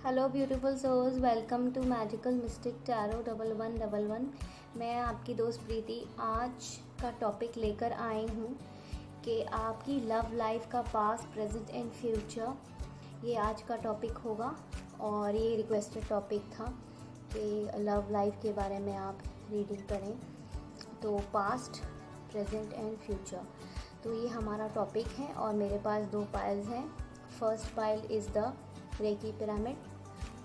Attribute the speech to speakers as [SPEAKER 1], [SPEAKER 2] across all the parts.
[SPEAKER 1] Hello beautiful souls, welcome to magical mystic tarot 1111। मैं आपकी दोस्त प्रीति आज का टॉपिक लेकर आई हूँ कि आपकी लव लाइफ का पास्ट, प्रेजेंट एंड फ्यूचर। ये आज का टॉपिक होगा और ये रिक्वेस्टेड टॉपिक था कि लव लाइफ के बारे में आप रीडिंग करें। तो पास्ट, प्रेजेंट एंड फ्यूचर, तो ये हमारा टॉपिक है और मेरे पास दो पाइल्स हैं। First pile is the recce pyramid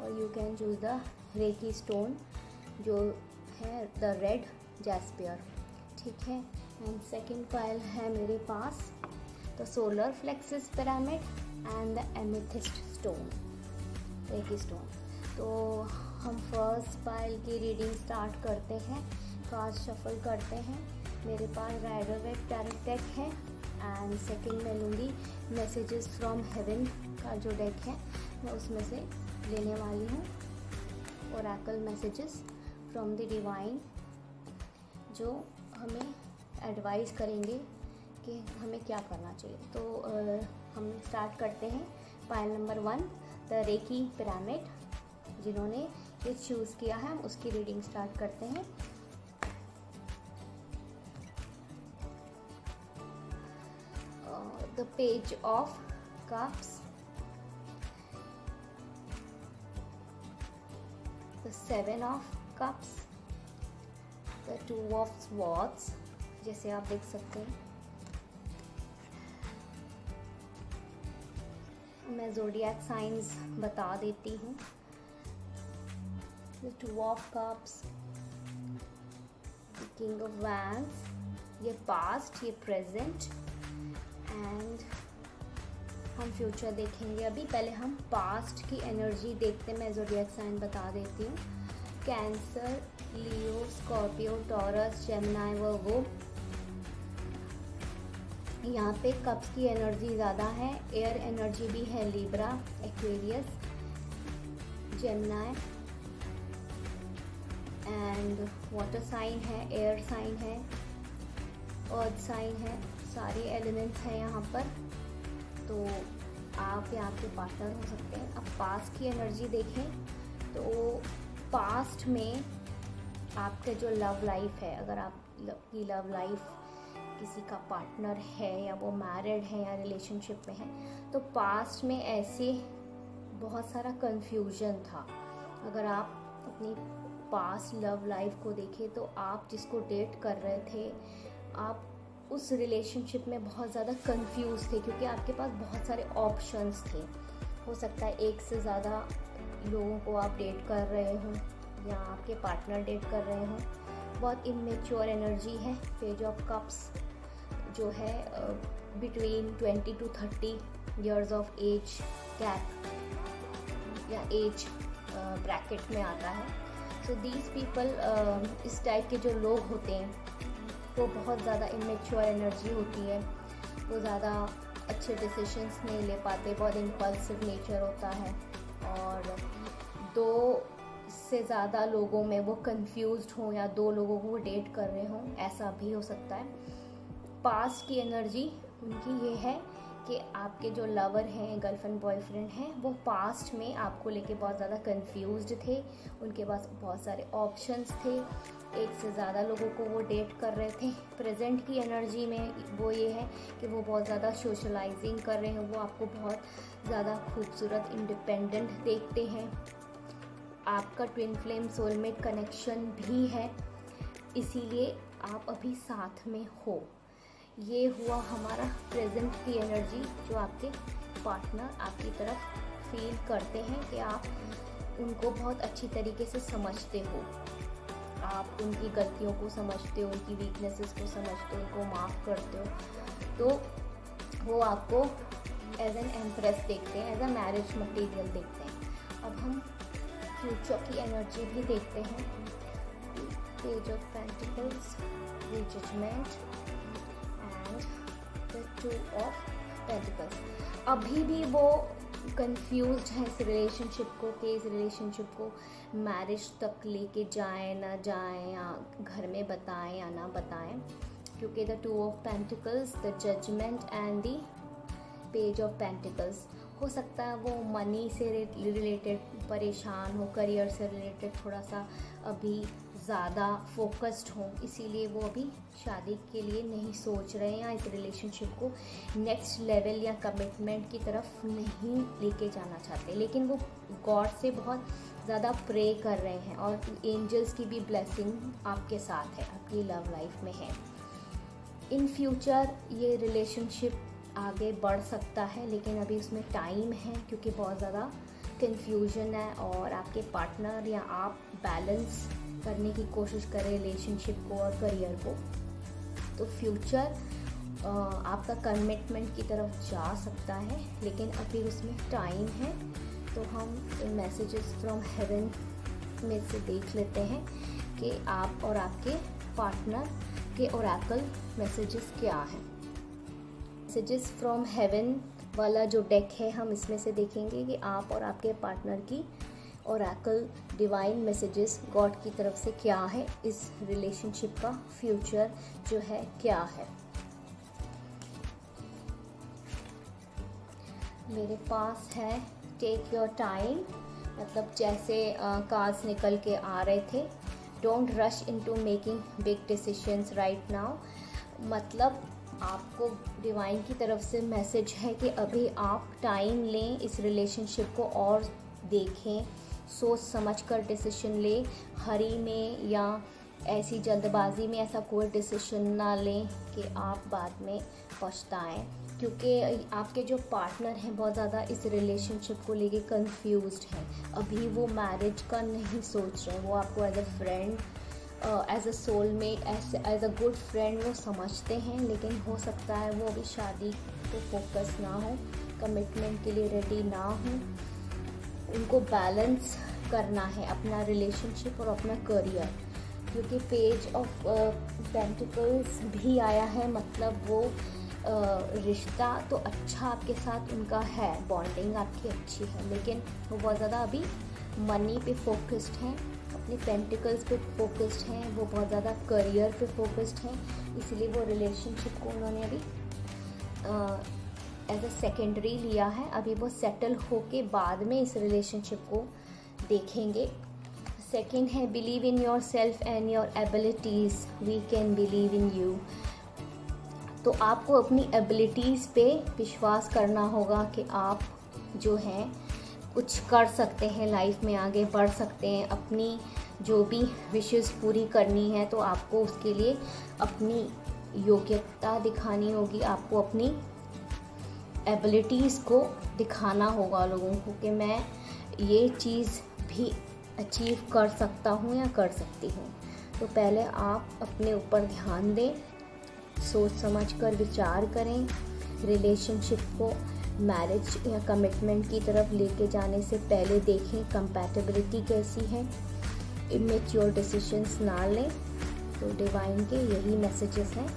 [SPEAKER 1] और you can choose the Reiki stone जो है द रेड जैस्पियर, ठीक है। एंड सेकंड पाइल है मेरे पास the solar plexus pyramid and the amethyst stone, Reiki stone. तो हम फर्स्ट पाइल की रीडिंग स्टार्ट करते हैं। कार्ड शफल करते हैं। मेरे पास राइडर वेब टैरो डेक है एंड सेकंड में लूँगी मैसेजेस फ्रॉम हेवन का जो डेक है मैं उसमें से लेने वाली हूँ। Oracle messages from the divine जो हमें एडवाइस करेंगे कि हमें क्या करना चाहिए। तो हम स्टार्ट करते हैं pile number 1 the recce pyramid. जिन्होंने ये चूज़ किया है हम उसकी रीडिंग स्टार्ट करते हैं। The page of cups, the seven of cups, the two of swords जैसे आप देख सकते हैं। मैं ज़ोडिएक साइंस बता देती हूँ। the two of cups, the king of wands, ये पास्ट, ये प्रेजेंट एंड हम फ्यूचर देखेंगे। अभी पहले हम पास्ट की एनर्जी देखते हैं। मैं ज़ोडिएक साइन बता देती हूँ। कैंसर, लियो, स्कॉर्पियो, टॉरस, जेमिनी, वर्गो। यहाँ पे कप्स की एनर्जी ज़्यादा है। एयर एनर्जी भी है, Libra, Aquarius, Gemini and water sign है, एयर साइन है, अर्थ साइन है। सारे एलिमेंट्स हैं यहाँ पर। तो आप या आपके पार्टनर हो सकते हैं। अब पास्ट की एनर्जी देखें तो पास्ट में आपका जो लव लाइफ है, अगर आपकी लव लाइफ किसी का पार्टनर है या वो मैरिड है या रिलेशनशिप में है, तो पास्ट में ऐसे बहुत सारा कंफ्यूजन था। अगर आप अपनी पास्ट लव लाइफ को देखें तो आप जिसको डेट कर रहे थे, आप उस रिलेशनशिप में बहुत ज़्यादा कंफ्यूज थे क्योंकि आपके पास बहुत सारे ऑप्शंस थे। हो सकता है एक से ज़्यादा लोगों को आप डेट कर रहे हो या आपके पार्टनर डेट कर रहे हो। बहुत इमेच्योर एनर्जी है। पेज ऑफ कप्स जो है between 20 to 30 years of age gap या एज ब्रैकेट में आता है। सो दीज पीपल, इस टाइप के जो लोग होते हैं वो बहुत ज़्यादा इमेच्योर एनर्जी होती है। वो ज़्यादा अच्छे डिसीजंस नहीं ले पाते, बहुत इम्पल्सिव नेचर होता है और दो से ज़्यादा लोगों में वो कंफ्यूज्ड हों या दो लोगों को वो डेट कर रहे हों, ऐसा भी हो सकता है। पास्ट की एनर्जी उनकी ये है कि आपके जो लवर हैं, गर्लफ्रेंड बॉयफ्रेंड हैं, वो पास्ट में आपको लेके बहुत ज़्यादा कंफ्यूज्ड थे। उनके पास बहुत सारे ऑप्शंस थे, एक से ज़्यादा लोगों को वो डेट कर रहे थे। प्रेजेंट की एनर्जी में वो ये है कि वो बहुत ज़्यादा सोशलाइजिंग कर रहे हैं। वो आपको बहुत ज़्यादा खूबसूरत, इंडिपेंडेंट देखते हैं। आपका ट्विन फ्लेम सोलमेट कनेक्शन भी है, इसीलिए आप अभी साथ में हो। ये हुआ हमारा प्रेजेंट की एनर्जी जो आपके पार्टनर आपकी तरफ फील करते हैं कि आप उनको बहुत अच्छी तरीके से समझते हो। आप उनकी गलतियों को समझते हो, उनकी वीकनेसेस को समझते हो, उनको माफ़ करते हो। तो वो आपको एज एन एम्प्रेस देखते हैं, एज अ मैरिज मटेरियल देखते हैं। अब हम फ्यूचर की एनर्जी भी देखते हैं। Page of pentacles, the judgement and the two of pentacles. अभी भी वो कंफ्यूज्ड है इस रिलेशनशिप को कि इस रिलेशनशिप को मैरिज तक लेके जाएं ना जाएं, या घर में बताएं या ना बताएं, क्योंकि the two of pentacles, the judgement and the page of pentacles, हो सकता है वो मनी से रिलेटेड परेशान हो, करियर से रिलेटेड थोड़ा सा अभी ज़्यादा फोकस्ड हो, इसीलिए वो अभी शादी के लिए नहीं सोच रहे हैं या इस रिलेशनशिप को नेक्स्ट लेवल या कमिटमेंट की तरफ नहीं लेके जाना चाहते। लेकिन वो गॉड से बहुत ज़्यादा प्रे कर रहे हैं और एंजल्स की भी ब्लेसिंग आपके साथ है, आपकी लव लाइफ में है। इन फ्यूचर ये रिलेशनशिप आगे बढ़ सकता है, लेकिन अभी उसमें टाइम है क्योंकि बहुत ज़्यादा कन्फ्यूजन है और आपके पार्टनर या आप बैलेंस करने की कोशिश करें रिलेशनशिप को और करियर को। तो फ्यूचर आपका कमिटमेंट की तरफ जा सकता है, लेकिन अभी उसमें टाइम है। तो हम मैसेजेस फ्रॉम हेवन में से देख लेते हैं कि आप और आपके पार्टनर के ओरेकल मैसेजेस क्या हैं। मैसेजेस फ्रॉम हेवन वाला जो डेक है, हम इसमें से देखेंगे कि आप और आपके पार्टनर की ओरेकल डिवाइन मैसेजेस गॉड की तरफ से क्या है, इस रिलेशनशिप का फ्यूचर जो है क्या है। मेरे पास है टेक योर टाइम, मतलब जैसे कार्ड्स निकल के आ रहे थे, don't rush into making big decisions right now. मतलब आपको डिवाइन की तरफ से मैसेज है कि अभी आप टाइम लें, इस रिलेशनशिप को और देखें, सोच समझ कर डिसीजन लें। हरी में या ऐसी जल्दबाजी में ऐसा कोई डिसीजन ना लें कि आप बाद में पछताएं, क्योंकि आपके जो पार्टनर हैं बहुत ज़्यादा इस रिलेशनशिप को लेके कंफ्यूज्ड हैं। अभी वो मैरिज का नहीं सोच रहे हैं, वो आपको as a friend, as a soulmate, as a good friend वो समझते हैं, लेकिन हो सकता है वो अभी शादी पे फोकस ना हो, कमिटमेंट के लिए रेडी ना हो। उनको बैलेंस करना है अपना रिलेशनशिप और अपना करियर, क्योंकि पेज ऑफ पेंटिकल्स भी आया है। मतलब वो रिश्ता तो अच्छा आपके साथ उनका है, बॉन्डिंग आपकी अच्छी है, लेकिन वो बहुत ज़्यादा अभी मनी पे फोकस्ड हैं, अपने पेंटिकल्स पे फोकस्ड हैं, वो बहुत ज़्यादा करियर पे फोकस्ड हैं। इसलिए वो रिलेशनशिप को उन्होंने अभी एज अ सेकेंडरी लिया है। अभी वो सेटल होके बाद में इस रिलेशनशिप को देखेंगे। सेकेंड है believe in yourself and your abilities, we can believe in you. तो आपको अपनी एबिलिटीज़ पे विश्वास करना होगा कि आप जो हैं कुछ कर सकते हैं, लाइफ में आगे बढ़ सकते हैं। अपनी जो भी विशेस पूरी करनी है तो आपको उसके लिए अपनी योग्यता दिखानी होगी, आपको अपनी एबिलिटीज़ को दिखाना होगा लोगों को कि मैं ये चीज़ भी अचीव कर सकता हूँ या कर सकती हूँ। तो पहले आप अपने ऊपर ध्यान दें, सोच समझ कर विचार करें। रिलेशनशिप को मैरिज या कमिटमेंट की तरफ लेके जाने से पहले देखें कंपैटिबिलिटी कैसी है, इमेच्योर डिसीजंस ना लें। तो डिवाइन के यही मैसेजेस हैं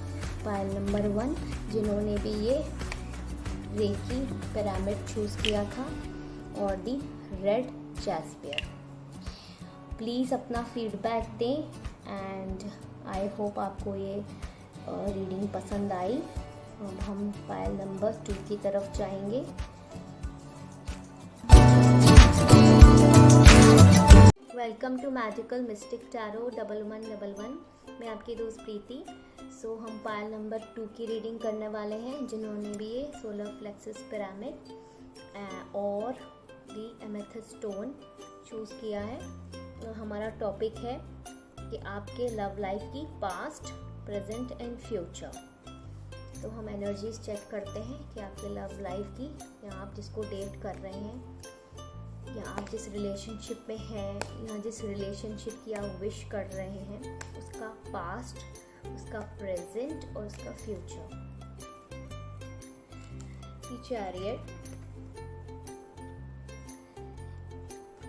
[SPEAKER 1] पायल नंबर 1, जिन्होंने भी ये रेकी पिरामिड चूज़ किया था और दी रेड जैस्पियर। प्लीज़ अपना फीडबैक दें एंड आई होप आपको ये रीडिंग पसंद आई। अब हम पायल नंबर 2 की तरफ जाएंगे। Welcome to magical mystic tarot 1111। मैं आपकी दोस्त प्रीति। सो हम पायल नंबर 2 की रीडिंग करने वाले हैं, जिन्होंने भी ये सोलर प्लेक्सस पिरामिड और दी एमेथिस्ट स्टोन चूज़ किया है। तो हमारा टॉपिक है कि आपके लव लाइफ की पास्ट, प्रेजेंट एंड फ्यूचर। तो हम एनर्जीज चेक करते हैं कि आपके लव लाइफ की, या आप जिसको डेट कर रहे हैं, या आप जिस रिलेशनशिप में हैं, या जिस रिलेशनशिप की आप विश कर रहे हैं, उसका पास्ट, उसका प्रेजेंट और उसका future. The chariot,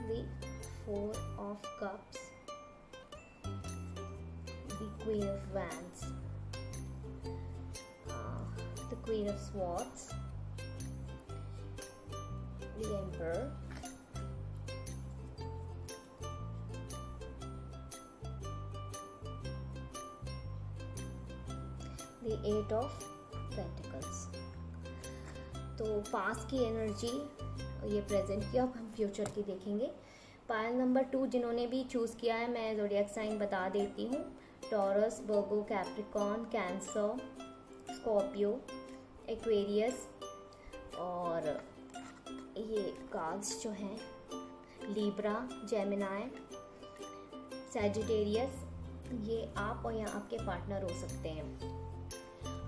[SPEAKER 1] the 4 of Cups, the Queen of Wands, the Queen of Swords, the Emperor, the 8 of Pentacles। तो पास्ट की एनर्जी ये प्रेजेंट की, अब हम फ्यूचर की देखेंगे। पायल नंबर 2 जिन्होंने भी चूज़ किया है, मैं ज़ोडिएक साइन बता देती हूँ। टॉरस, वर्गो, कैप्रिकॉर्न, कैंसर, स्कॉर्पियो, एक्वेरियस, और ये कार्ड्स जो हैं लीब्रा, जेमिनाई, सैजिटेरियस। ये आप और या आपके पार्टनर हो सकते हैं।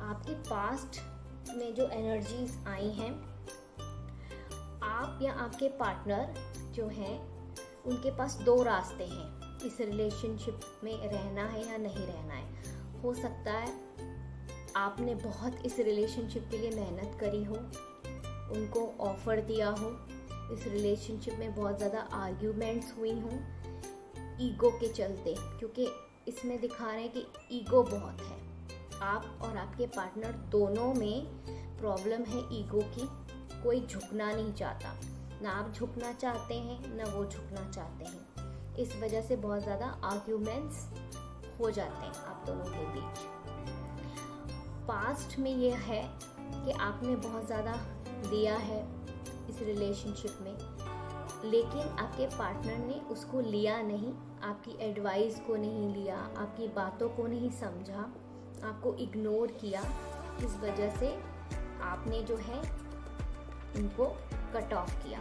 [SPEAKER 1] आपके पास्ट में जो एनर्जीज आई हैं, आप या आपके पार्टनर जो हैं उनके पास 2 रास्ते हैं, इस रिलेशनशिप में रहना है या नहीं रहना है। हो सकता है आपने बहुत इस रिलेशनशिप के लिए मेहनत करी हो, उनको ऑफर दिया हो, इस रिलेशनशिप में बहुत ज़्यादा आर्ग्यूमेंट्स हुई हों ईगो के चलते, क्योंकि इसमें दिखा रहे हैं कि ईगो बहुत है। आप और आपके पार्टनर दोनों में प्रॉब्लम है ईगो की। कोई झुकना नहीं चाहता, ना आप झुकना चाहते हैं ना वो झुकना चाहते हैं। इस वजह से बहुत ज़्यादा आर्ग्यूमेंट्स हो जाते हैं आप दोनों के बीच। पास्ट में ये है कि आपने बहुत ज़्यादा दिया है इस रिलेशनशिप में, लेकिन आपके पार्टनर ने उसको लिया नहीं, आपकी एडवाइस को नहीं लिया, आपकी बातों को नहीं समझा, आपको इग्नोर किया। इस वजह से आपने जो है उनको कट ऑफ किया।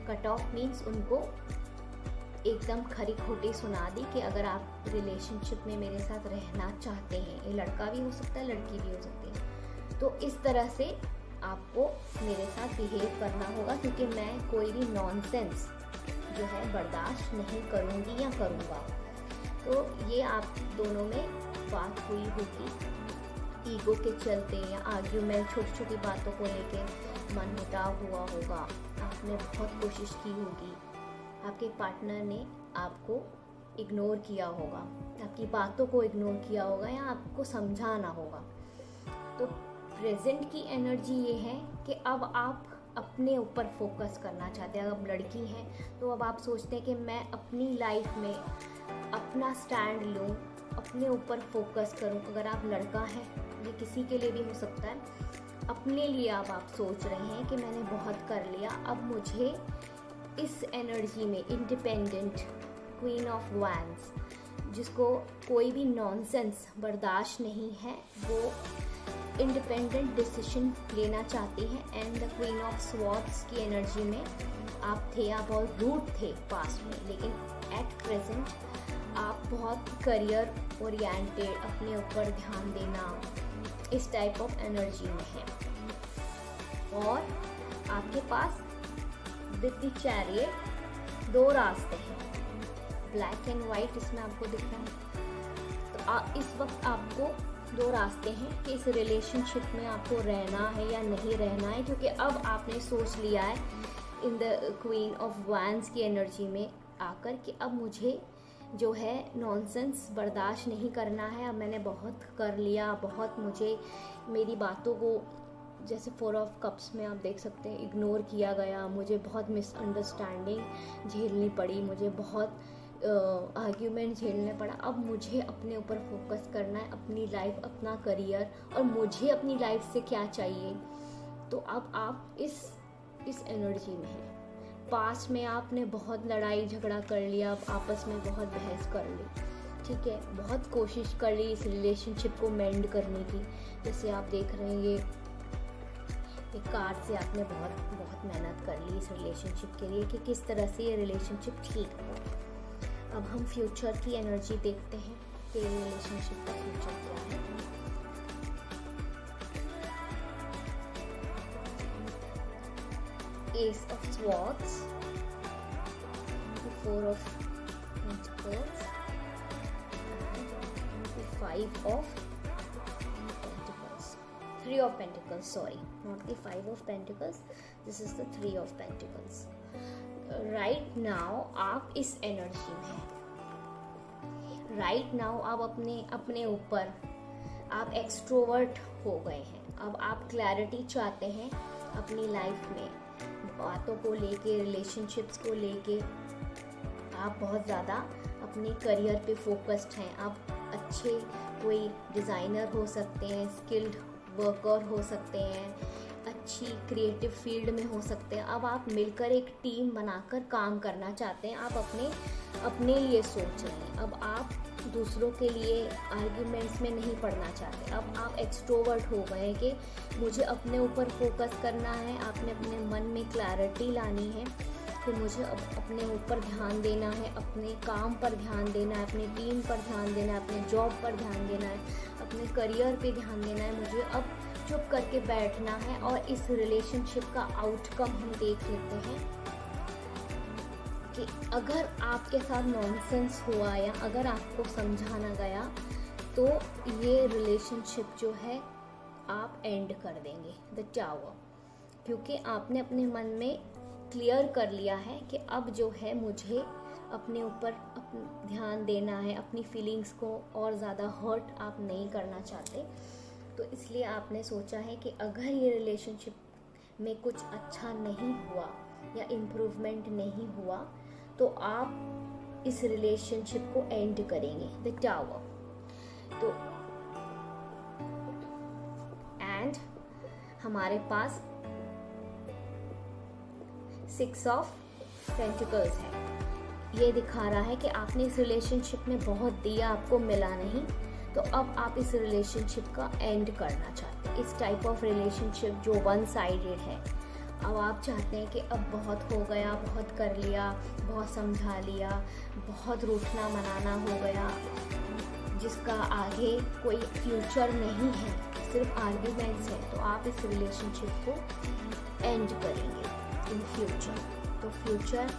[SPEAKER 1] कट ऑफ मीन्स उनको एकदम खरी खोटी सुना दी कि अगर आप रिलेशनशिप में मेरे साथ रहना चाहते हैं, ये लड़का भी हो सकता है, लड़की भी हो सकती है, तो इस तरह से आपको मेरे साथ बिहेव करना होगा, क्योंकि मैं कोई भी नॉनसेंस जो है बर्दाश्त नहीं करूँगी या करूँगा। तो ये आप दोनों में बात हुई होगी ईगो के चलते, या आर्ग्यूमेंट, छोटी छोटी बातों को लेके मनमुटाव हुआ होगा। आपने बहुत कोशिश की होगी, आपके पार्टनर ने आपको इग्नोर किया होगा, आपकी बातों को इग्नोर किया होगा, या आपको समझाना होगा। तो प्रेजेंट की एनर्जी ये है कि अब आप अपने ऊपर फोकस करना चाहते हैं। अगर लड़की हैं तो अब आप सोचते हैं कि मैं अपनी लाइफ में अपना स्टैंड लूँ, अपने ऊपर फोकस करूँ। अगर आप लड़का हैं, ये किसी के लिए भी हो सकता है, अपने लिए अब आप सोच रहे हैं कि मैंने बहुत कर लिया, अब मुझे इस एनर्जी में इंडिपेंडेंट क्वीन ऑफ वैंड्स, जिसको कोई भी नॉनसेंस बर्दाश्त नहीं है, वो इंडिपेंडेंट डिसीजन लेना चाहती हैं। And the queen of swords की एनर्जी में आप थे, आप बहुत रूट थे पास्ट में, लेकिन एट प्रेजेंट आप बहुत करियर ओरिएंटेड, अपने ऊपर ध्यान देना, इस टाइप ऑफ एनर्जी में है। और आपके पास विद द चैरियट 2 रास्ते हैं, ब्लैक एंड वाइट इसमें आपको दिख रहा है। तो इस वक्त आपको 2 रास्ते हैं कि इस रिलेशनशिप में आपको रहना है या नहीं रहना है, क्योंकि अब आपने सोच लिया है in the queen of wands की एनर्जी में आकर कि अब मुझे जो है नॉनसेंस बर्दाश्त नहीं करना है। अब मैंने बहुत कर लिया, बहुत मुझे मेरी बातों को, जैसे 4 ऑफ कप्स में आप देख सकते हैं, इग्नोर किया गया, मुझे बहुत मिसअंडरस्टैंडिंग झेलनी पड़ी, मुझे बहुत आर्ग्यूमेंट झेलने पड़ा। अब मुझे अपने ऊपर फोकस करना है, अपनी लाइफ, अपना करियर, और मुझे अपनी लाइफ से क्या चाहिए। तो अब आप इस एनर्जी में हैं। पास्ट में आपने बहुत लड़ाई झगड़ा कर लिया, आपस में बहुत बहस कर ली, ठीक है, बहुत कोशिश कर ली इस रिलेशनशिप को मेंड करने की। जैसे आप देख रहे हैं, ये कार्ड से आपने बहुत मेहनत कर ली इस रिलेशनशिप के लिए कि किस तरह से ये रिलेशनशिप ठीक हो। अब हम फ्यूचर की एनर्जी देखते हैं कि रिलेशनशिप का फ्यूचर क्या है। S of swords, 4 of pentacles, 5 of pentacles, 3 of pentacles, sorry, not the 5 of pentacles, this is the 3 of pentacles. Right now आप इस एनर्जी में हैं। राइट नाउ आप अपने ऊपर आप एक्सट्रोवर्ट हो गए हैं। अब आप क्लैरिटी चाहते हैं अपनी लाइफ में, बातों को लेके, रिलेशनशिप्स को लेके। आप बहुत ज़्यादा अपने करियर पे फोकस्ड हैं। आप अच्छे कोई डिज़ाइनर हो सकते हैं, स्किल्ड वर्कर हो सकते हैं, अच्छी क्रिएटिव फील्ड में हो सकते हैं। अब आप मिलकर एक टीम बनाकर काम करना चाहते हैं, आप अपने लिए सोच रहे हैं। अब आप दूसरों के लिए आर्ग्यूमेंट्स में नहीं पड़ना चाहते। अब आप एक्सट्रोवर्ट हो गए कि मुझे अपने ऊपर फोकस करना है, आपने अपने मन में क्लैरिटी लानी है कि मुझे अब अपने ऊपर ध्यान देना है, अपने काम पर ध्यान देना है, अपनी टीम पर ध्यान देना है, अपने जॉब पर ध्यान देना है, अपने करियर पे ध्यान देना है। मुझे अब चुप करके बैठना है और इस रिलेशनशिप का आउटकम हम देख लेते हैं कि अगर आपके साथ नॉनसेंस हुआ या अगर आपको समझाना गया तो ये रिलेशनशिप जो है आप एंड कर देंगे। द टावर, क्योंकि आपने अपने मन में क्लियर कर लिया है कि अब जो है मुझे अपने ऊपर ध्यान देना है, अपनी फीलिंग्स को और ज़्यादा हर्ट आप नहीं करना चाहते। तो इसलिए आपने सोचा है कि अगर ये रिलेशनशिप में कुछ अच्छा नहीं हुआ या इम्प्रूवमेंट नहीं हुआ तो आप इस रिलेशनशिप को एंड करेंगे। The tower. तो एंड हमारे पास 6 ऑफ पेंटिकल्स है। ये दिखा रहा है कि आपने इस रिलेशनशिप में बहुत दिया, आपको मिला नहीं, तो अब आप इस रिलेशनशिप का एंड करना चाहते हैं। इस टाइप ऑफ रिलेशनशिप जो वन साइडेड है, अब आप चाहते हैं कि अब बहुत हो गया, बहुत कर लिया, बहुत समझा लिया, बहुत रूठना मनाना हो गया, जिसका आगे कोई फ्यूचर नहीं है, सिर्फ आर्ग्यूमेंट्स है, तो आप इस रिलेशनशिप को एंड करेंगे इन फ्यूचर। तो फ्यूचर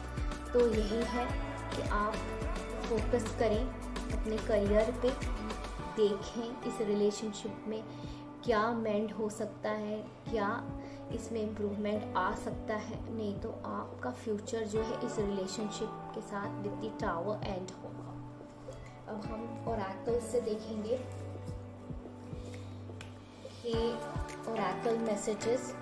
[SPEAKER 1] तो यही है कि आप फोकस करें अपने करियर पे, देखें इस रिलेशनशिप में क्या मेंड हो सकता है, क्या इसमें इम्प्रूवमेंट आ सकता है, नहीं तो आपका फ्यूचर जो है इस रिलेशनशिप के साथ विद द टावर एंड होगा। अब हम ओरेकल से देखेंगे कि ओरेकल मैसेजेस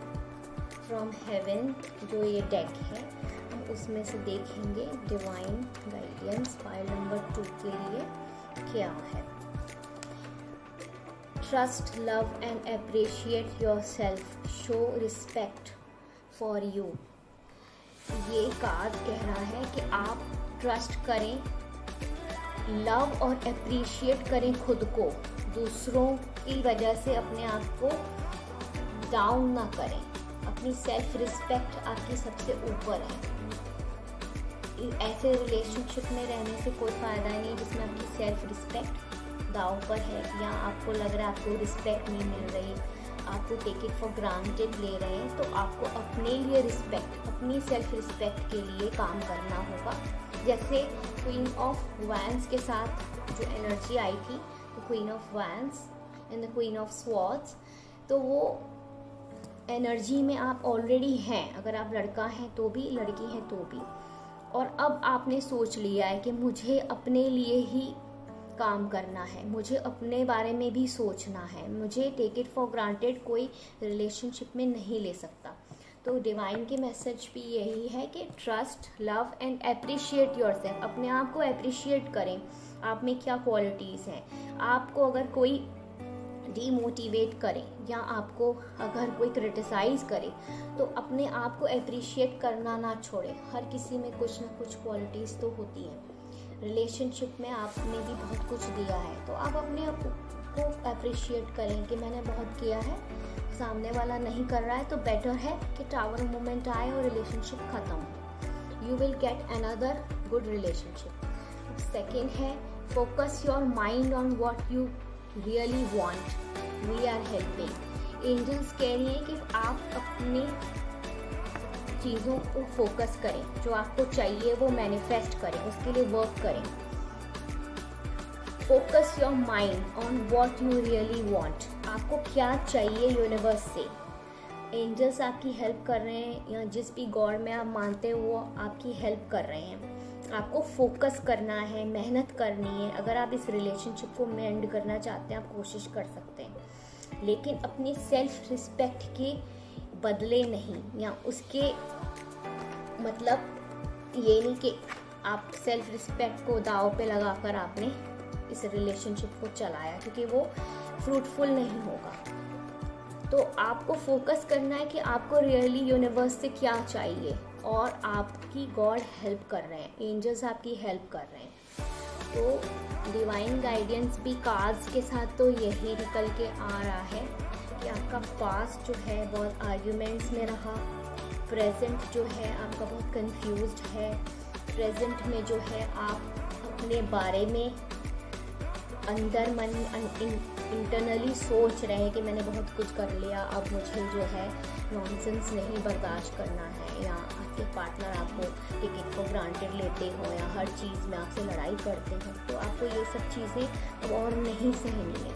[SPEAKER 1] फ्रॉम हेवन, जो ये डेक है हम उसमें से देखेंगे डिवाइन गाइडेंस फाइल नंबर 2 के लिए क्या है। Trust, love and appreciate yourself, show respect for you. ये कार्ड कह रहा है कि आप ट्रस्ट करें, लव और अप्रिशिएट करें खुद को, दूसरों की वजह से अपने आप को डाउन ना करें, अपनी सेल्फ रिस्पेक्ट आपकी सबसे ऊपर है। ऐसे रिलेशनशिप में रहने से कोई फ़ायदा नहीं जिसमें आपकी सेल्फ रिस्पेक्ट दांव पर है, या आपको लग रहा है आपको रिस्पेक्ट नहीं मिल रही, आपको टेक इट फॉर ग्रांटेड ले रहे हैं। तो आपको अपने लिए रिस्पेक्ट, अपनी सेल्फ रिस्पेक्ट के लिए काम करना होगा। जैसे क्वीन ऑफ वैंस के साथ जो एनर्जी आई थी, the queen of vents and the queen of swords, तो वो एनर्जी में आप ऑलरेडी हैं, अगर आप लड़का हैं तो भी, लड़की हैं तो भी। और अब आपने सोच लिया है कि मुझे अपने लिए ही काम करना है, मुझे अपने बारे में भी सोचना है, मुझे टेक इट फॉर ग्रांटेड कोई रिलेशनशिप में नहीं ले सकता। तो डिवाइन के मैसेज भी यही है कि trust, love and appreciate yourself, अपने आप को अप्रिशिएट करें, आप में क्या क्वालिटीज़ हैं। आपको अगर कोई डीमोटिवेट करे या आपको अगर कोई क्रिटिसाइज़ करे तो अपने आप को अप्रिशिएट करना ना छोड़े। हर किसी में कुछ ना कुछ क्वालिटीज़ तो होती हैं। रिलेशनशिप में आपने भी बहुत कुछ दिया है, तो आप अपने आप को अप्रिशिएट करें कि मैंने बहुत किया है, सामने वाला नहीं कर रहा है तो बेटर है कि टावर मोमेंट आए और रिलेशनशिप ख़त्म हो। You will get another good relationship. Second है focus your mind on what you really want, we are helping. Angels कह रही हैं कि आप अपनी चीज़ों को फोकस करें, जो आपको चाहिए वो मैनिफेस्ट करें, उसके लिए वर्क करें। Focus your mind on what you really want, आपको क्या चाहिए यूनिवर्स से। एंजल्स आपकी हेल्प कर रहे हैं, या जिस भी गॉड में आप मानते हो वो आपकी हेल्प कर रहे हैं। आपको फोकस करना है, मेहनत करनी है। अगर आप इस रिलेशनशिप को मेंड करना चाहते हैं आप कोशिश कर सकते हैं, लेकिन अपनी सेल्फ रिस्पेक्ट के बदले नहीं, या उसके मतलब ये नहीं कि आप सेल्फ रिस्पेक्ट को दांव पे लगाकर आपने इस रिलेशनशिप को चलाया, क्योंकि वो फ्रूटफुल नहीं होगा। तो आपको फोकस करना है कि आपको रियली यूनिवर्स से क्या चाहिए, और आपकी गॉड हेल्प कर रहे हैं, एंजल्स आपकी हेल्प कर रहे हैं। तो डिवाइन गाइडेंस भी कार्ड्स के साथ तो यही निकल के आ रहा है कि आपका पास्ट जो है बहुत आर्ग्यूमेंट्स में रहा, प्रेजेंट जो है आपका बहुत कंफ्यूज्ड है, प्रेजेंट में जो है आप अपने बारे में अंदर मन इंटरनली सोच रहे हैं कि मैंने बहुत कुछ कर लिया, अब मुझे जो है नॉनसेंस नहीं बर्दाश्त करना है, या आपके पार्टनर आपको टिकट को ग्रांटेड लेते हो या हर चीज़ में आपसे लड़ाई करते हो, तो आपको ये सब चीज़ें अब और नहीं सहनी है।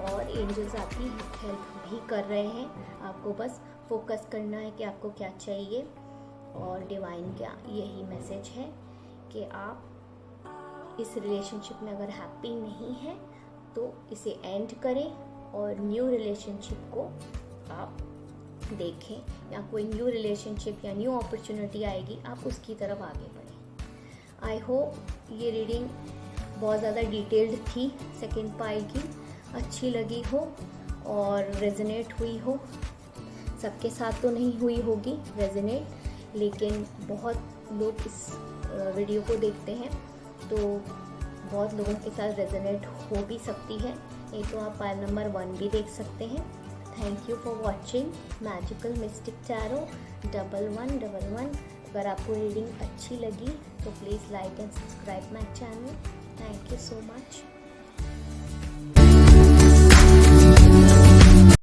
[SPEAKER 1] और एंजल्स आपकी हेल्प भी कर रहे हैं, आपको बस फोकस करना है कि आपको क्या चाहिए। और डिवाइन का यही मैसेज है कि आप इस रिलेशनशिप में अगर हैप्पी नहीं है तो इसे एंड करें और न्यू रिलेशनशिप को आप देखें, या कोई न्यू रिलेशनशिप या न्यू अपॉर्चुनिटी आएगी आप उसकी तरफ आगे बढ़ें। आई होप ये रीडिंग बहुत ज़्यादा डिटेल्ड थी, सेकंड पाई की, अच्छी लगी हो और रेजोनेट हुई हो। सबके साथ तो नहीं हुई होगी रेजोनेट, लेकिन बहुत लोग इस वीडियो को देखते हैं तो बहुत लोगों के साथ रेजोनेट हो भी सकती है। नहीं तो आप पाइल नंबर 1 भी देख सकते हैं। Thank you for watching magical mystic tarot 1111। अगर आपको रीडिंग अच्छी लगी तो please like and subscribe my channel. Thank you so much.